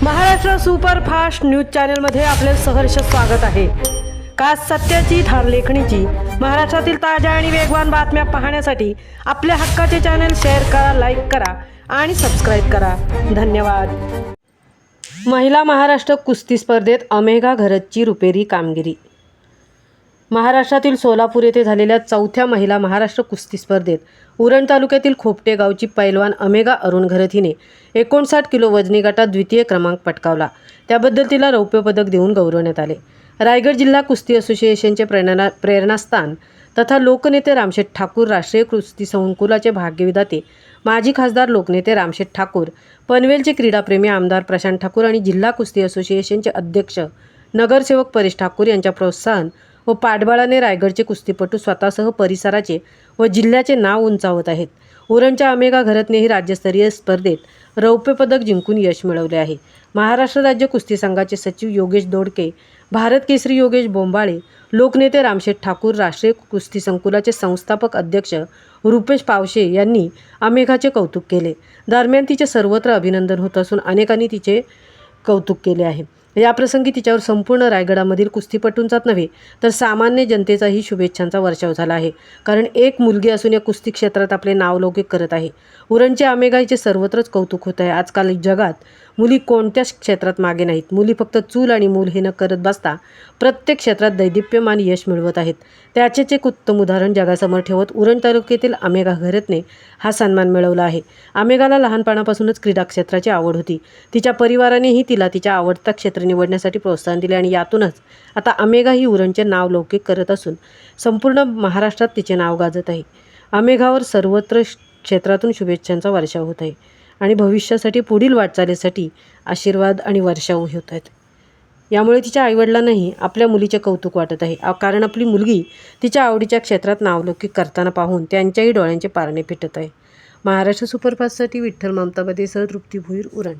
Maharashtra superfast news चॅनलमध्ये आपले सहर्ष स्वागत आहे। खास सत्याची थार लेखणीची महाराष्ट्रातील ताज्या आणि वेगवान बातम्या पाहण्यासाठी आपल्या हक्काचे चॅनल शेअर करा, लाईक करा आणि सबस्क्राइब करा। धन्यवाद। महिला महाराष्ट्र कुस्ती स्पर्धेत अमेघा घरतची रुपेरी कामगिरी। महाराष्ट्रातील सोलापूर येथे झालेल्या 4थ्या महिला महाराष्ट्र कुस्ती स्पर्धेत उरण तालुक्यातील खोपटे गावची पैलवान अमेघा अरुण घरत हिने 59 किलो वजनी गटात द्वितीय क्रमांक पटकावला। त्याबद्दल तिला रौप्य पदक देऊन गौरवण्यात आले। रायगड जिल्हा कुस्ती असोसिएशनचे प्रेरणास्थान तथा लोकनेते रामशेठ ठाकूर, राष्ट्रीय कुस्ती संकुलाचे भाग्यविधाते माजी खासदार लोकनेते रामशेठ ठाकूर, पनवेलचे क्रीडाप्रेमी आमदार प्रशांत ठाकूर आणि जिल्हा कुस्ती असोसिएशनचे अध्यक्ष नगरसेवक परेश ठाकूर यांच्या प्रोत्साहन व पाठबळाने रायगडचे कुस्तीपटू स्वतःसह परिसराचे व जिल्ह्याचे नाव उंचावत आहेत। उरणच्या अमेघा घरतनेही राज्यस्तरीय स्पर्धेत रौप्य पदक जिंकून यश मिळवले आहे। महाराष्ट्र राज्य कुस्ती संघाचे सचिव योगेश दोडके, भारत केसरी योगेश बोंबाळे, लोकनेते रामशेठ ठाकूर, राष्ट्रीय कुस्ती संकुलाचे संस्थापक अध्यक्ष रुपेश पावशे यांनी अमेघाचे कौतुक केले। दरम्यान तिचे सर्वत्र अभिनंदन होत असून अनेकांनी तिचे कौतुक केले आहे। याप्रसंगी तिच्यावर संपूर्ण रायगडामधील कुस्तीपटूंचाच नव्हे तर सामान्य जनतेचाही शुभेच्छांचा वर्षाव झाला आहे। कारण एक मुलगी असून या कुस्ती क्षेत्रात आपले नावलौकिक करत आहे। उरणच्या अमेघा हिचे सर्वत्रच कौतुक होत आहे। आजकाल जगात मुली कोणत्याच क्षेत्रात मागे नाहीत। मुली फक्त चूल आणि मूल हे न करत बसता प्रत्येक क्षेत्रात दैदिप्यमान यश मिळवत आहेत। त्याचेच एक उत्तम उदाहरण जगासमोर ठेवत उरण तालुक्यातील अमेघा घरतने हा सन्मान मिळवला आहे। अमेघाला लहानपणापासूनच क्रीडा क्षेत्राची आवड होती। तिच्या परिवारानेही तिला तिच्या आवडता क्षेत्र निवडण्यासाठी प्रोत्साहन दिले आणि यातूनच आता अमेघा ही उरणचे नाव लौकिक करत असून संपूर्ण महाराष्ट्रात तिचे नाव गाजत आहे। अमेघावर सर्वत्र क्षेत्रातून शुभेच्छांचा वर्षाव होत आहे आणि भविष्यासाठी पुढील वाटचालीसाठी आशीर्वाद आणि वर्षाव होत आहेत। यामुळे तिच्या आईवडिलांनाही आपल्या मुलीचे कौतुक वाटत आहे, कारण आपली मुलगी तिच्या आवडीच्या क्षेत्रात नावलौकिक करताना पाहून त्यांच्याही डोळ्यांचे पारणे फिटत आहे। महाराष्ट्र सुपरफास्टसाठी विठ्ठल ममतापतीसह तृप्ती भोईर, उरण।